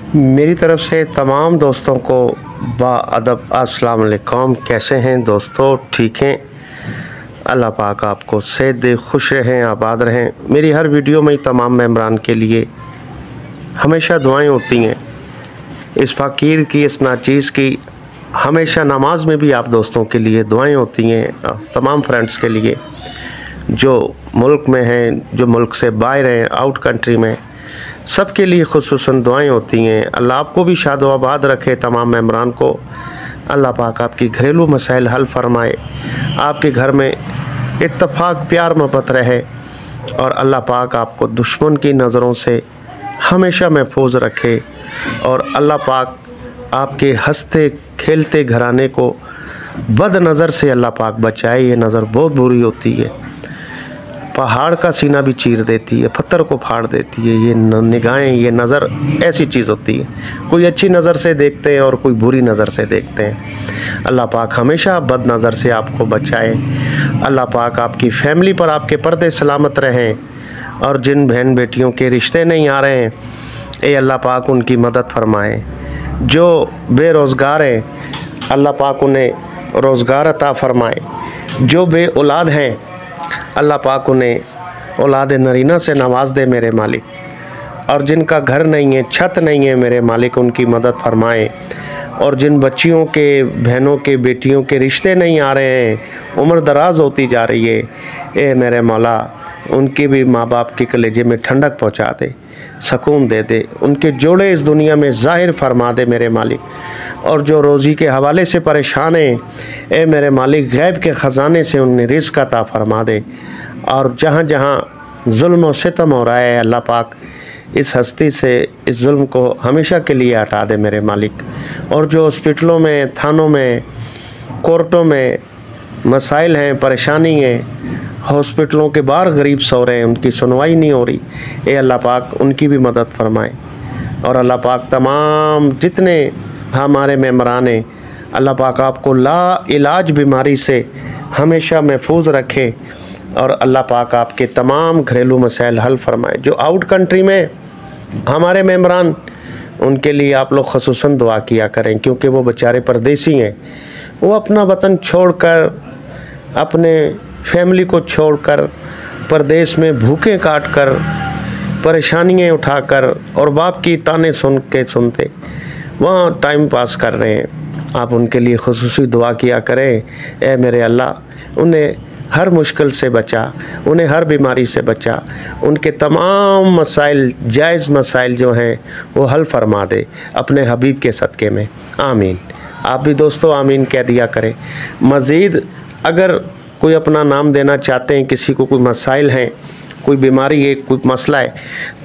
मेरी तरफ़ से तमाम दोस्तों को बाअदब अस्सलाम वालेकुम। कैसे हैं दोस्तों? ठीक हैं? अल्लाह पाक आपको सेहत दे, खुश रहें, आबाद रहें। मेरी हर वीडियो में तमाम मेंबरान के लिए हमेशा दुआएं होती हैं। इस फ़कीर की, इस नाचीज़ की, हमेशा नमाज में भी आप दोस्तों के लिए दुआएं होती हैं। तमाम फ्रेंड्स के लिए जो मुल्क में हैं, जो मुल्क से बाहर हैं, आउट कंट्री में, सबके लिए खुसूसन दुआएं होती हैं। अल्लाह आपको भी शाद व आबाद रखे, तमाम मेंबरान को। अल्लाह पाक आपकी घरेलू मसाइल हल फरमाए, आपके घर में इत्तफाक, प्यार मोहब्बत रहे और अल्लाह पाक आपको दुश्मन की नज़रों से हमेशा महफूज रखे और अल्लाह पाक आपके हंसते खेलते घराने को बद नज़र से अल्लाह पाक बचाए। ये नज़र बहुत बुरी होती है, पहाड़ का सीना भी चीर देती है, पत्थर को फाड़ देती है। ये निगाहें, ये नज़र ऐसी चीज़ होती है। कोई अच्छी नज़र से देखते हैं और कोई बुरी नज़र से देखते हैं। अल्लाह पाक हमेशा बद नज़र से आपको बचाए। अल्लाह पाक आपकी फैमिली पर, आपके पर्दे सलामत रहें और जिन बहन बेटियों के रिश्ते नहीं आ रहे हैं, ए अल्लाह पाक उनकी मदद फरमाए। जो बेरोज़गार हैं, अल्लाह पाक उन्हें रोज़गार अता फरमाए। जो बे औलाद हैं, अल्लाह पाक उन्हें औलाद नरीना से नवाज दे मेरे मालिक। और जिनका घर नहीं है, छत नहीं है, मेरे मालिक उनकी मदद फरमाए। और जिन बच्चियों के, बहनों के, बेटियों के रिश्ते नहीं आ रहे हैं, उम्र दराज होती जा रही है, ए मेरे मौला उनके भी माँ बाप के कलेजे में ठंडक पहुँचा दे, सुकून दे दे, उनके जोड़े इस दुनिया में ज़ाहिर फरमा दे मेरे मालिक। और जो रोज़ी के हवाले से परेशान हैं, ए मेरे मालिक गैब के ख़जाने से उन्हें रिज़्क़ अता फरमा दे। और जहाँ जहाँ जुल्म और सितम हो रहा है, अल्लाह पाक इस हस्ती से इस जुल्म को हमेशा के लिए हटा दे मेरे मालिक। और जो हॉस्पिटलों में, थानों में, कोर्टों में मसाइल हैं, परेशानी है, हॉस्पिटलों के बाहर गरीब सो रहे हैं, उनकी सुनवाई नहीं हो रही, ए अल्लाह पाक उनकी भी मदद फरमाए। और अल्लाह पाक तमाम जितने हमारे मेंबरान हैं, अल्लाह पाक आपको ला इलाज बीमारी से हमेशा महफूज रखे और अल्लाह पाक आपके तमाम घरेलू मसाइल हल फरमाए। जो आउट कंट्री में हमारे मेंबरान, उनके लिए आप लोग ख़ुसूसन दुआ किया करें, क्योंकि वो बेचारे परदेसी हैं। वो अपना वतन छोड़कर, अपने फैमिली को छोड़कर, परदेश में भूखे काट कर, परेशानियाँ उठाकर और बाप की ताने सुनते वहाँ टाइम पास कर रहे हैं। आप उनके लिए खुसूसी दुआ किया करें। ए मेरे अल्लाह उन्हें हर मुश्किल से बचा, उन्हें हर बीमारी से बचा, उनके तमाम मसाइल, जायज़ मसाइल जो हैं वो हल फरमा दे अपने हबीब के सदक़े में। आमीन। आप भी दोस्तों आमीन कह दिया करें। मज़ीद अगर कोई अपना नाम देना चाहते हैं, किसी को कोई मसाइल हैं, कोई बीमारी है, कोई मसला है,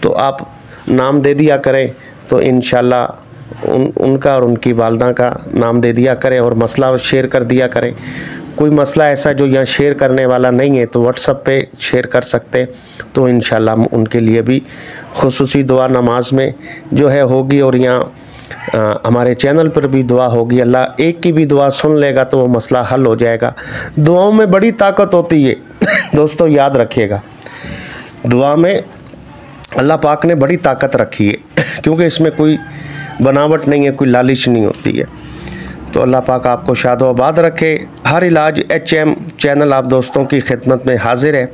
तो आप नाम दे दिया करें, तो इंशाल्लाह उनका और उनकी वालदा का नाम दे दिया करें और मसला शेयर कर दिया करें। कोई मसला ऐसा जो यहाँ शेयर करने वाला नहीं है, तो व्हाट्सएप पे शेयर कर सकते हैं, तो इंशाल्लाह उनके लिए भी खुसूसी दुआ नमाज में जो है होगी और यहाँ हमारे चैनल पर भी दुआ होगी। अल्लाह एक की भी दुआ सुन लेगा तो वो मसला हल हो जाएगा। दुआओं में बड़ी ताकत होती है दोस्तों, याद रखिएगा। दुआ में अल्लाह पाक ने बड़ी ताकत रखी है, क्योंकि इसमें कोई बनावट नहीं है, कोई लालिश नहीं होती है। तो अल्लाह पाक आपको शादो आबाद रखे। हर इलाज HM चैनल आप दोस्तों की खिदमत में हाजिर है।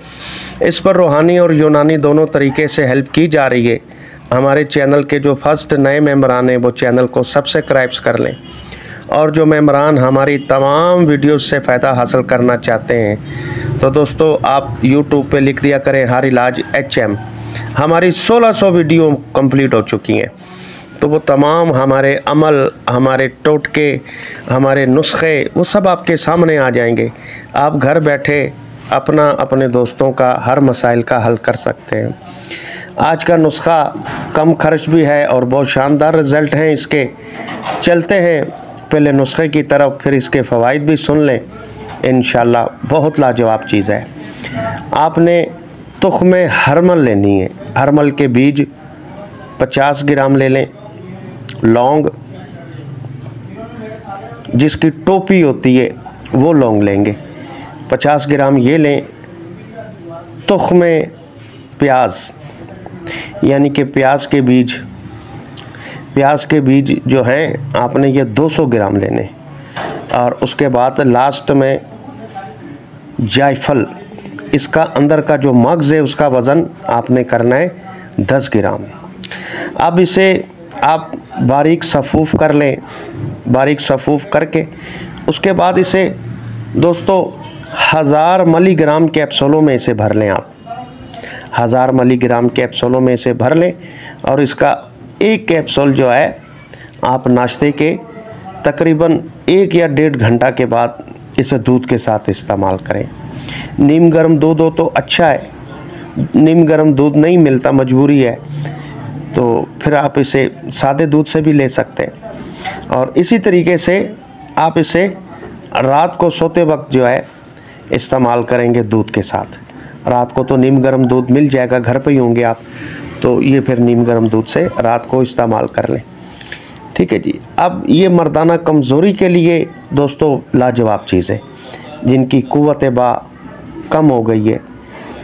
इस पर रूहानी और यूनानी दोनों तरीके से हेल्प की जा रही है। हमारे चैनल के जो फर्स्ट नए मेंबरान हैं, वो चैनल को सब्सक्राइब कर लें। और जो मेंबरान हमारी तमाम वीडियोस से फ़ायदा हासिल करना चाहते हैं, तो दोस्तों आप YouTube पे लिख दिया करें हर इलाज HM। हमारी 1600 वीडियो कंप्लीट हो चुकी हैं, तो वो तमाम हमारे अमल, हमारे टोटके, हमारे नुस्खे, वो सब आपके सामने आ जाएंगे। आप घर बैठे अपना, अपने दोस्तों का हर मसाइल का हल कर सकते हैं। आज का नुस्खा कम खर्च भी है और बहुत शानदार रिज़ल्ट हैं इसके। चलते हैं पहले नुस्खे की तरफ, फिर इसके फ़वाइद भी सुन लें। इंशाल्लाह बहुत लाजवाब चीज़ है। आपने तुख़्म हरमल लेनी है। हरमल के बीज 50 ग्राम ले लें। लौंग, जिसकी टोपी होती है वो लौंग लेंगे, 50 ग्राम ये लें। तुख़्म प्याज, यानी कि प्याज के बीज प्याज के बीज जो हैं आपने ये 200 ग्राम लेने, और उसके बाद लास्ट में जायफल, इसका अंदर का जो मग़ज़ है उसका वज़न आपने करना है 10 ग्राम। अब इसे आप बारीक सफ़ूफ़ कर लें, बारीक सफ़ूफ़ करके उसके बाद इसे दोस्तों 1000 मिलीग्राम कैप्सूलों में इसे भर लें। आप 1000 मिलीग्राम कैप्सूलों में इसे भर लें, और इसका एक कैप्सूल जो है आप नाश्ते के तकरीबन 1 या 1.5 घंटा के बाद इसे दूध के साथ इस्तेमाल करें। नीम गर्म दूध हो तो अच्छा है, नीम गर्म दूध नहीं मिलता, मजबूरी है, तो फिर आप इसे सादे दूध से भी ले सकते हैं। और इसी तरीके से आप इसे रात को सोते वक्त जो है इस्तेमाल करेंगे दूध के साथ। रात को तो नीम गर्म दूध मिल जाएगा, घर पे ही होंगे आप, तो ये फिर नीम गर्म दूध से रात को इस्तेमाल कर लें। ठीक है जी। अब ये मर्दाना कमज़ोरी के लिए दोस्तों लाजवाब चीज़ है, जिनकी क़ुव्वत बा कम हो गई है।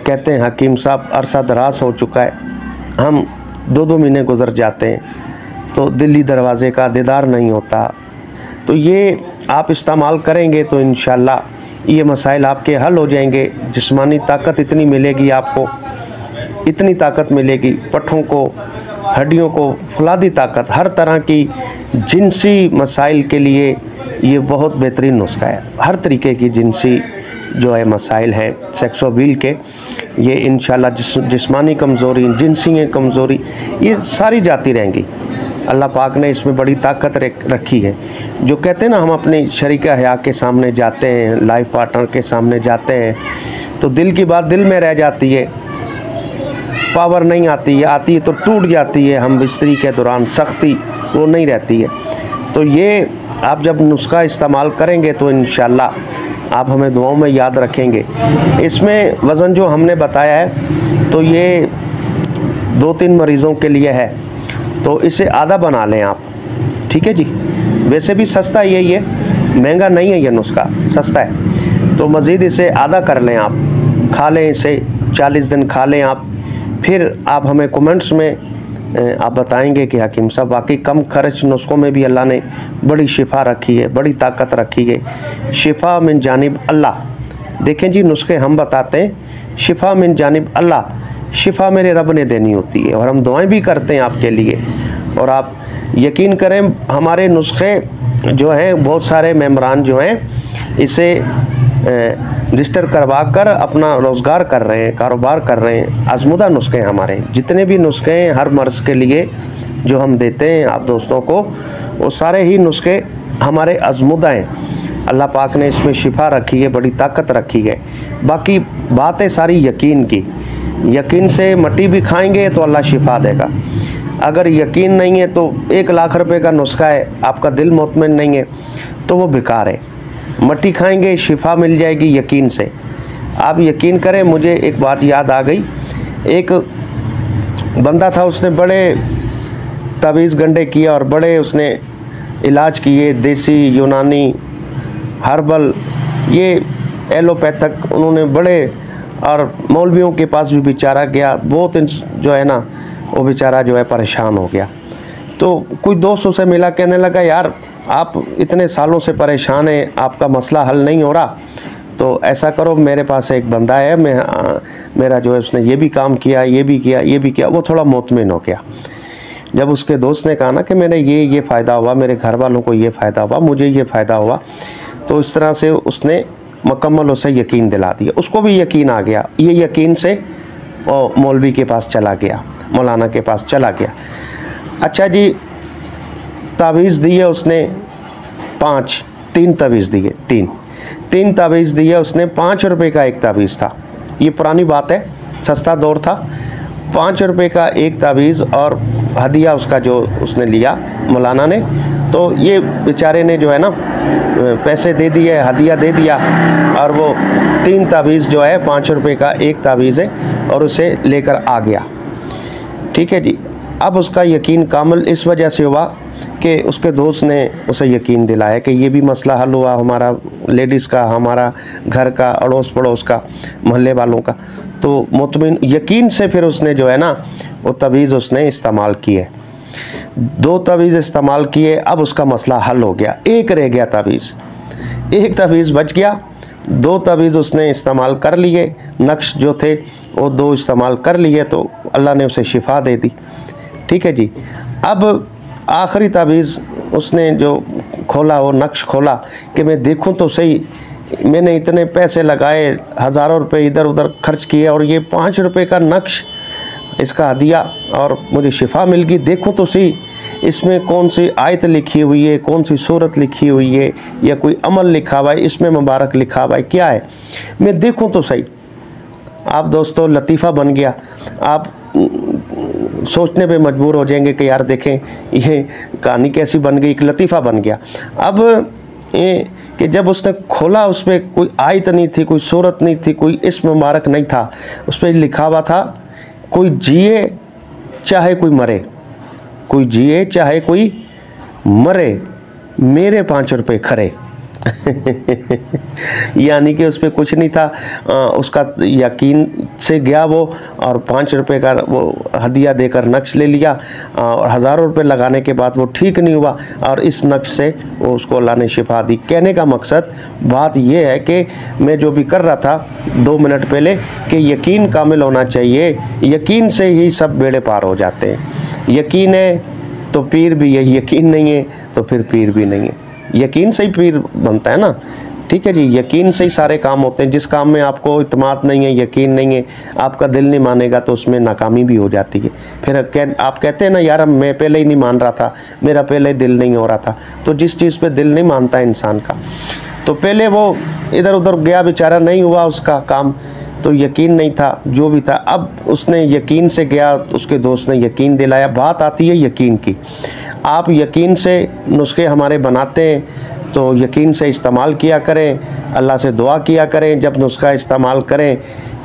कहते हैं हकीम साहब अरसा दराज हो चुका है, हम 2-2 महीने गुज़र जाते हैं तो दिल्ली दरवाज़े का दीदार नहीं होता, तो ये आप इस्तेमाल करेंगे तो इंशाअल्लाह ये मसाइल आपके हल हो जाएंगे। जिस्मानी ताकत इतनी मिलेगी आपको, इतनी ताकत मिलेगी, पट्ठों को, हड्डियों को फौलादी ताकत, हर तरह की जिनसी मसाइल के लिए ये बहुत बेहतरीन नुस्खा है। हर तरीके की जिनसी जो है मसाइल हैं सेक्सोबील के, ये इंशाल्लाह जिस्मानी कमज़ोरी, जिनसी कमज़ोरी, ये सारी जाती रहेंगी। अल्लाह पाक ने इसमें बड़ी ताकत रखी है। जो कहते हैं ना, हम अपने शरीक हया के सामने जाते हैं, लाइफ पार्टनर के सामने जाते हैं तो दिल की बात दिल में रह जाती है, पावर नहीं आती है, आती है तो टूट जाती है। हम बिस्तरी के दौरान सख्ती वो नहीं रहती है। तो ये आप जब नुस्खा इस्तेमाल करेंगे तो इंशाअल्लाह आप हमें दुआओं में याद रखेंगे। इसमें वज़न जो हमने बताया है तो ये 2-3 मरीज़ों के लिए है, तो इसे आधा बना लें आप। ठीक है जी। वैसे भी सस्ता यही है, महंगा नहीं है ये नुस्खा, सस्ता है। तो मज़ीद इसे आधा कर लें आप, खा लें इसे, 40 दिन खा लें आप। फिर आप हमें कमेंट्स में आप बताएंगे कि हकीम साहब वाकई कम खर्च नुस्खों में भी अल्लाह ने बड़ी शिफा रखी है, बड़ी ताकत रखी है। शिफा मिन जानिब अल्लाह। देखें जी, नुस्खे हम बताते हैं, शिफा मिन जानिब अल्लाह, शिफा मेरे रब ने देनी होती है, और हम दुआएं भी करते हैं आपके लिए। और आप यकीन करें, हमारे नुस्खे जो हैं, बहुत सारे मेम्बरान जो हैं इसे रजिस्टर करवा कर अपना रोज़गार कर रहे हैं, कारोबार कर रहे हैं। आज़मुदा नुस्खे हमारे, जितने भी नुस्खे हैं हर मर्ज़ के लिए जो हम देते हैं आप दोस्तों को, वो सारे ही नुस्खे हमारे आज़मुदा हैं। अल्लाह पाक ने इसमें शिफा रखी है, बड़ी ताकत रखी है। बाकी बात है सारी यकीन की। यकीन से मट्टी भी खाएंगे तो अल्लाह शिफा देगा। अगर यकीन नहीं है तो 1 लाख रुपए का नुस्खा है, आपका दिल मुतमिन नहीं है तो वो बेकार है। मट्टी खाएंगे शिफा मिल जाएगी यकीन से। आप यकीन करें, मुझे एक बात याद आ गई। एक बंदा था, उसने बड़े तावीज़ गंडे किया और बड़े उसने इलाज किए, देसी, यूनानी, हर्बल, ये एलोपैथिक, उन्होंने बड़े, और मौलवियों के पास भी बेचारा गया, बहुत जो है ना वो बेचारा जो है परेशान हो गया। तो कोई दोस्त उसे मिला, कहने लगा यार आप इतने सालों से परेशान हैं, आपका मसला हल नहीं हो रहा, तो ऐसा करो, मेरे पास एक बंदा है, मेरा जो है उसने ये भी काम किया, ये भी किया, ये भी किया। वो थोड़ा मुतमिन हो गया। जब उसके दोस्त ने कहा ना कि मैंने ये फ़ायदा हुआ, मेरे घर वालों को ये फ़ायदा हुआ, मुझे ये फ़ायदा हुआ, तो इस तरह से उसने मुकम्मल उसे यकीन दिला दिया। उसको भी यकीन आ गया। ये यकीन से मौलवी के पास चला गया, मौलाना के पास चला गया। अच्छा जी, तावीज़ दिए उसने 3 तावीज़ दिए, 3 तावीज़ दिए उसने। 5 रुपये का एक तावीज़ था, ये पुरानी बात है, सस्ता दौर था। 5 रुपये का एक तावीज़ और हदिया उसका जो उसने लिया मौलाना ने, तो ये बेचारे ने जो है ना पैसे दे दिए, हदिया दे दिया, और वो 3 तावीज़ जो है, 5 रुपये का एक तावीज़ है, और उसे लेकर आ गया। ठीक है जी। अब उसका यकीन कामिल इस वजह से हुआ कि उसके दोस्त ने उसे यकीन दिलाया कि ये भी मसला हल हुआ, हमारा लेडीज़ का, हमारा घर का, अड़ोस पड़ोस का, मोहल्ले वालों का। तो मुतमिन यकीन से फिर उसने जो है ना वो तवीज़ उसने इस्तेमाल की है। 2 तावीज़ इस्तेमाल किए, अब उसका मसला हल हो गया। एक रह गया तावीज़, एक तावीज़ बच गया। 2 तावीज़ उसने इस्तेमाल कर लिए, नक्श जो थे वो 2 इस्तेमाल कर लिए, तो अल्लाह ने उसे शिफा दे दी। ठीक है जी। अब आखिरी तावीज़ उसने जो खोला, वो नक्श खोला कि मैं देखूं तो सही, मैंने इतने पैसे लगाए, हज़ारों रुपए इधर उधर खर्च किए, और ये 5 रुपए का नक्श इसका हदिया, और मुझे शिफा मिल गई। देखूं तो सही इसमें कौन सी आयत लिखी हुई है, कौन सी सूरत लिखी हुई है, या कोई अमल लिखा हुआ है, इसमें मुबारक लिखा हुआ है, क्या है, मैं देखूं तो सही। आप दोस्तों लतीफ़ा बन गया। आप सोचने पे मजबूर हो जाएंगे कि यार देखें ये कहानी कैसी बन गई, एक लतीफ़ा बन गया। अब ये कि जब उसने खोला, उस पर कोई आयत नहीं थी, कोई सूरत नहीं थी, कोई इस्म मुबारक नहीं था। उस पर लिखा हुआ था, कोई जिए चाहे कोई मरे, कोई जिए चाहे कोई मरे, मेरे 5 रुपये खरे। यानी कि उस पर कुछ नहीं था, उसका यकीन से गया वो, और 5 रुपये का वो हदिया देकर नक्श ले लिया, और हज़ारों रुपये लगाने के बाद वो ठीक नहीं हुआ, और इस नक्श से वो उसको अल्लाह ने शिफा दी। कहने का मकसद बात ये है कि मैं जो भी कर रहा था 2 मिनट पहले, कि यकीन कामिल होना चाहिए। यकीन से ही सब बेड़े पार हो जाते हैं। यकीन है तो पीर भी है, यकीन नहीं है तो फिर पीर भी नहीं है। यकीन से ही पीर बनता है ना। ठीक है जी, यकीन से ही सारे काम होते हैं। जिस काम में आपको इत्मीनान नहीं है, यकीन नहीं है, आपका दिल नहीं मानेगा, तो उसमें नाकामी भी हो जाती है। फिर आप कहते हैं ना, यार मैं पहले ही नहीं मान रहा था, मेरा पहले दिल नहीं हो रहा था। तो जिस चीज़ पे दिल नहीं मानता इंसान का, तो पहले वो इधर उधर गया बेचारा, नहीं हुआ उसका काम, तो यकीन नहीं था, जो भी था। अब उसने यकीन से गया, उसके दोस्त ने यकीन दिलाया। बात आती है यकीन की। आप यकीन से नुस्खे हमारे बनाते हैं, तो यकीन से इस्तेमाल किया करें, अल्लाह से दुआ किया करें जब नुस्खा इस्तेमाल करें।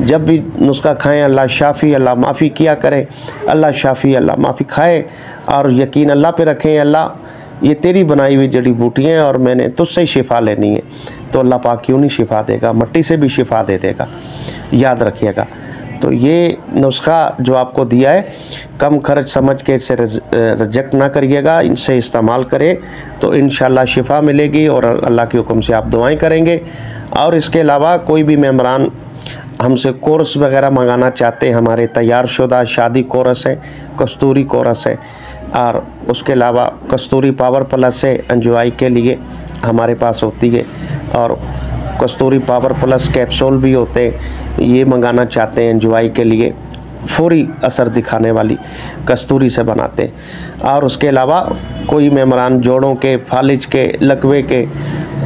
जब भी नुस्खा खाएं, अल्लाह शाफ़ी अल्लाह माफ़ी किया करें, अल्लाह शाफ़ी अल्लाह माफ़ी खाएं, और यकीन अल्लाह पे रखें। अल्लाह ये तेरी बनाई हुई जड़ी बूटियाँ हैं, और मैंने तुझसे ही शिफा लेनी है, तो अल्लाह पाक क्यों नहीं शिफा देगा, मट्टी से भी शिफा दे देगा, याद रखिएगा। तो ये नुस्खा जो आपको दिया है, कम खर्च समझ के इसे रिजेक्ट ना करिएगा, इनसे इस्तेमाल करें तो इंशाल्लाह शिफा मिलेगी, और अल्लाह के हुक्म से आप दुआएं करेंगे। और इसके अलावा कोई भी मेम्बरान हमसे कोर्स वगैरह मंगाना चाहते हैं, हमारे तैयार शुदा शादी कोर्स है, कस्तूरी कोर्स है, और उसके अलावा कस्तूरी पावर प्लस है एंजॉय के लिए हमारे पास होती है, और कस्तूरी पावर प्लस कैप्सूल भी होते हैं, ये मंगाना चाहते हैं एंजॉय के लिए, फौरी असर दिखाने वाली कस्तूरी से बनाते हैं। और उसके अलावा कोई मेम्बरान जोड़ों के, फालिज के, लकवे के,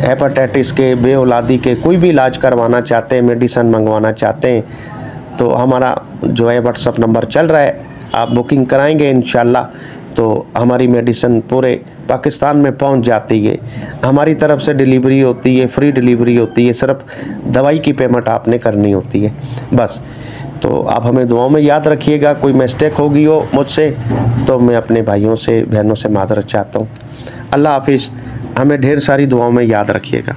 हेपेटाइटिस के, बेऔलादी के कोई भी इलाज करवाना चाहते हैं, मेडिसिन मंगवाना चाहते हैं, तो हमारा जो है व्हाट्सअप नंबर चल रहा है, आप बुकिंग कराएंगे इंशाल्लाह, तो हमारी मेडिसिन पूरे पाकिस्तान में पहुंच जाती है। हमारी तरफ से डिलीवरी होती है, फ्री डिलीवरी होती है, सिर्फ दवाई की पेमेंट आपने करनी होती है बस। तो आप हमें दुआओं में याद रखिएगा। कोई मिस्टेक होगी हो मुझसे तो मैं अपने भाइयों से, बहनों से माज़रत चाहता हूँ। अल्लाह हाफिज़। हमें ढेर सारी दुआओं में याद रखिएगा।